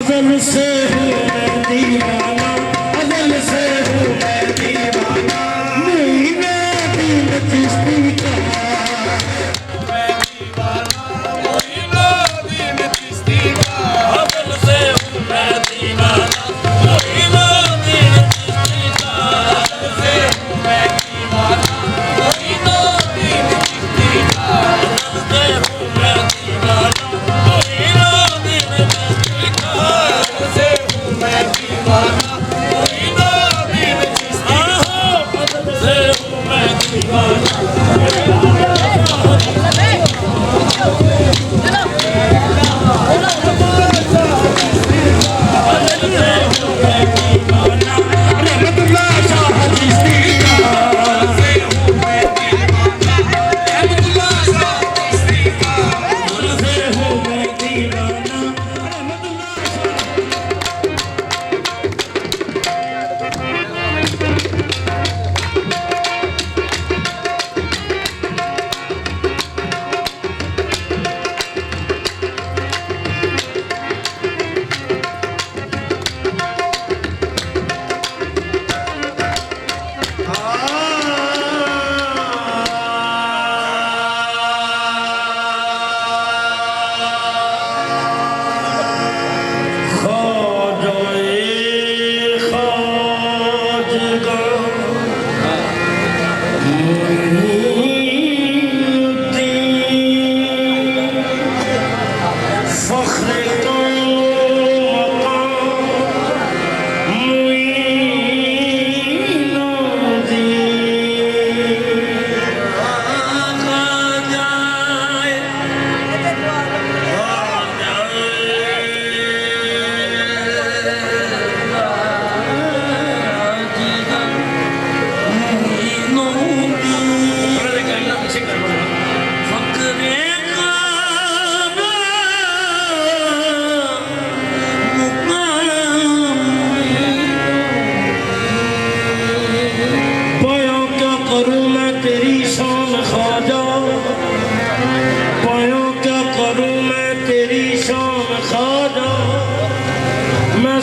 अज़ल से हूँ मैं दीवाना, अज़ल से हूँ मैं दीवाना, मोइना दीन चिश्ती का मैं दीवाना, मोइना दीन चिश्ती का, अज़ल से हूँ मैं दीवाना, मोइना दीन चिश्ती का, अज़ल से हूँ मैं दीवाना, मोइना दीन चिश्ती का, अज़ल से हूँ मैं दीवाना, मोइना दीन चिश्ती का, अज़ल से हूँ मैं दीवाना, मोइना दीन चिश्ती का, अज़ल से हूँ मैं दीवाना।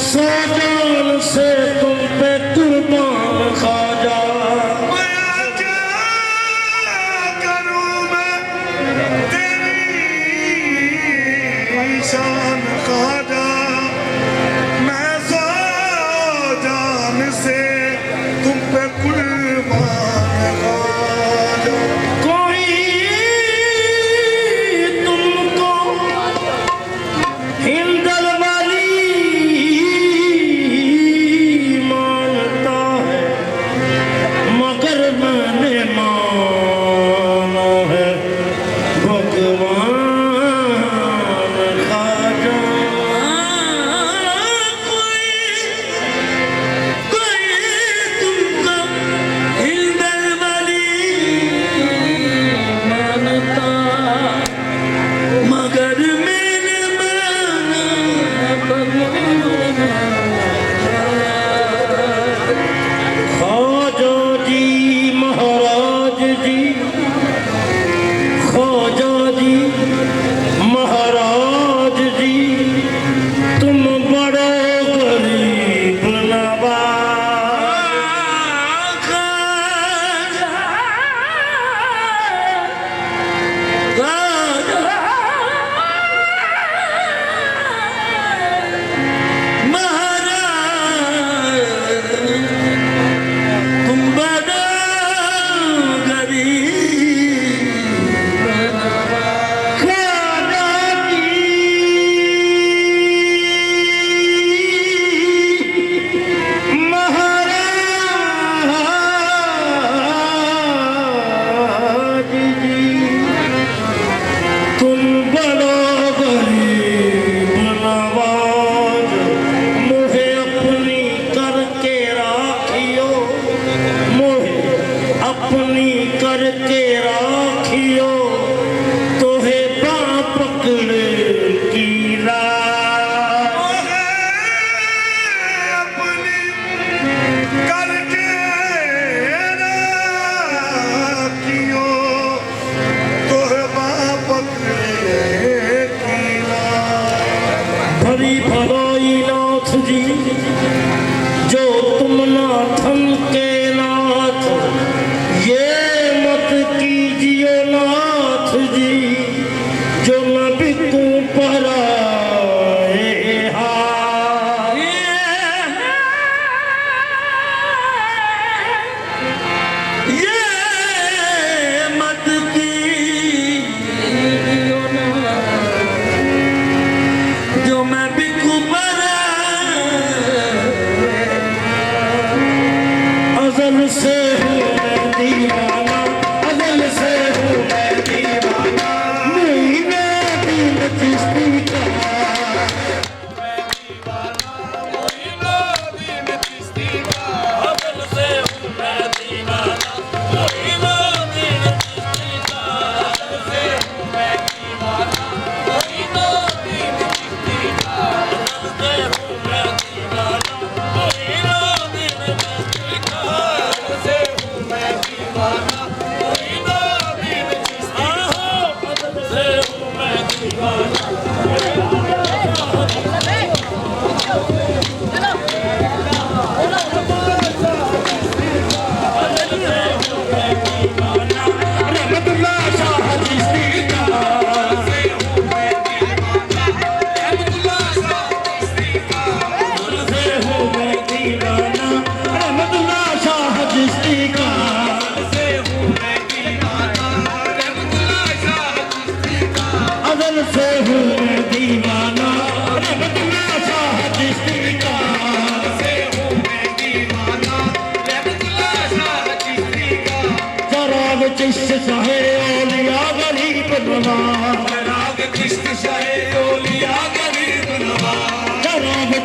सजान से तुम पे कुर्बान ख्वाजा, मैं क्या करूं मैं तेरी शान ख्वाजा, मैं सजान से तुम पे कुर्बान ख्वाजा। कोई तुमको हिंदल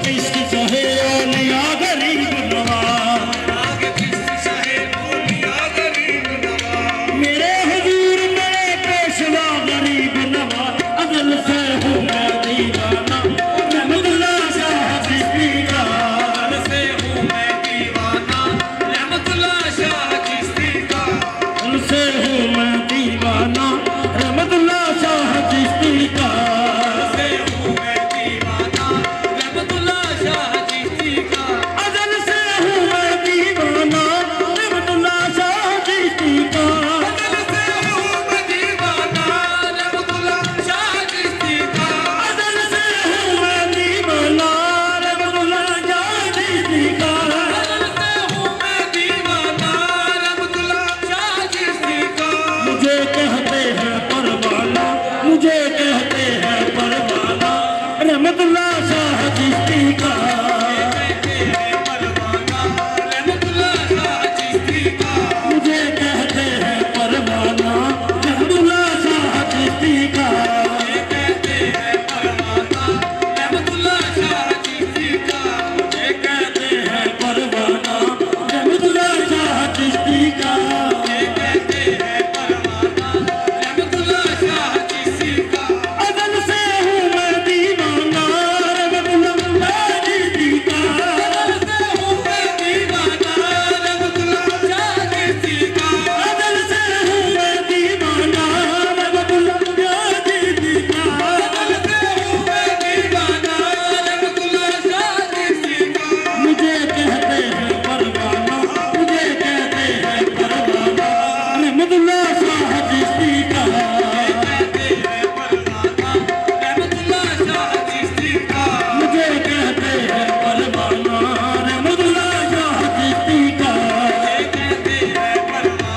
किसकी चाहे ओलिया गरीब नवाज, मेरे हुजूर मेरे पेशवा गरीब नवाज, अजल से हूँ मैं दीवाना रहमतुल्लाह शाह चिश्ती का, अजल से हूँ मैं दीवाना रहमतुल्लाह शाह चिश्ती का, अजल से हूँ मैं दीवाना रहमतुल्लाह शाह चिश्ती का, अजल से हूँ मैं दीवाना रहमतुल्लाह शाह चिश्ती का, अजल से हूँ मैं दीवाना रहमतुल्लाह शाह चिश्ती का, अजल से हूँ मैं दीवाना रहमतुल्लाह शाह चिश्ती का, अजल से हूँ मैं दीवाना रहमतुल्लाह शाह चिश्ती का, मुझे कहते हैं परवाना, मुझे कहते हैं परवाना रहमतुल्लाह शाह चिश्ती का, मुझे कहते हैं परवाना रहमतुल्लाह शाह चिश्ती का, मुझे कहते हैं परवाना रहमतुल्लाह शाह चिश्ती का, अजल से हूँ मैं दीवाना रहमतुल्लाह चिश्ती का, अजल से हूँ मैं दीवाना रहमतुल्लाह चिश्ती का, अजल से हूँ मैं दीवाना रहमतुल्लाह चिश्ती का, अजल से हूँ मैं दीवाना रहमतुल्लाह चिश्ती का, मुझे कहते हैं परवाना, मुझे कहते हैं परवाना रहमतुल्लाह शाह चिश्ती का, मुझे कहते हैं परवाना रहमतुल्लाह शाह चिश्ती का, अजल से हूँ मैं दीवाना रहमतुल्लाह शाह चिश्ती का, अजल से हूँ मैं दीवाना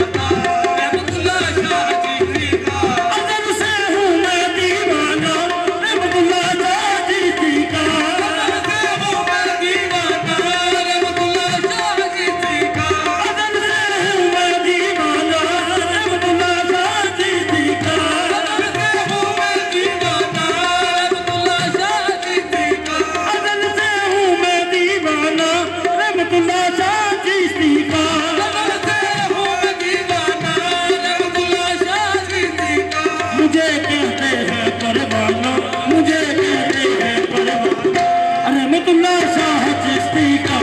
रहमतुल्लाह शाह चिश्ती का, अजल से हूँ मैं दीवाना रहमतुल्लाह शाह चिश्ती का, अजल से हूँ मैं दीवाना रहमतुल्लाह शाह चिश्ती का, अजल से हूँ मैं दीवाना रहमतुल्लाह शाह चिश्ती का, अजल से हूँ मैं दीवाना रहमतुल्लाह शाह चिश्ती का, मुझे कहते हैं परवाना, मुझे कहते हैं परवाना रहमतुल्लाह शाह चिश्ती का,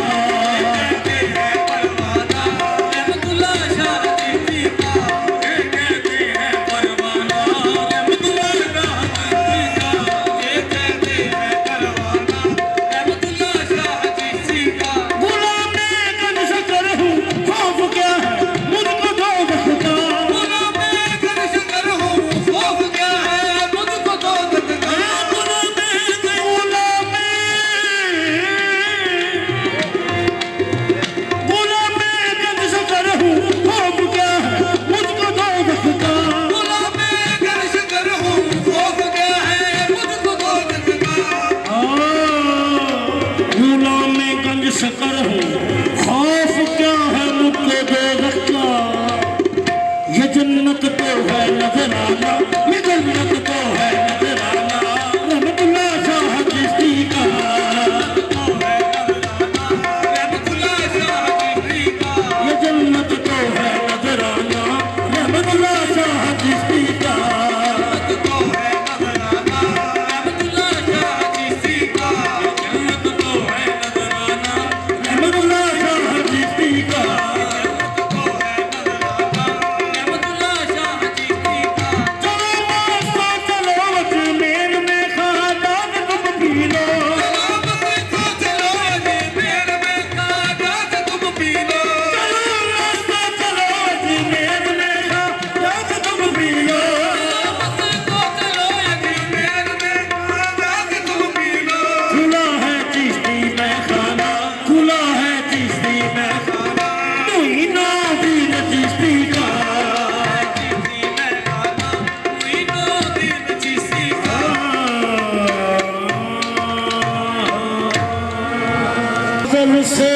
रहमतुल्लाह शाह चिश्ती का, मुझे कहते हैं परवाना रहमतुल्लाह शाह चिश्ती का, मुझे कहते हैं परवाना रहमतुल्लाह शाह चिश्ती का, गुलाम मैं कद शकर हूँ खौफ क्या है मुझको दोज़ख का, गुलाम मैं कद शकर हूँ खौफ क्या है मुझको दोज़ख का, गुलाम मैं कद शकर हूँ खौफ क्या है मुझको दोज़ख का, गुलाम मैं कद शकर हूँ खौफ क्या है मुझको दोज़ख का, गुलाम मैं गंज शकर हूँ खौफ क्या है मुझको दोज़ख का, ये जन्नत तो है नजराना, ये जन्नत तो है नजराना रहमतुल्लाह शाह चिश्ती का, ये जन्नत तो है नजराना रहमतुल्लाह शाह चिश्ती का, जन्नत तो है नजराना रहमतुल्लाह शाह चिश्ती का, से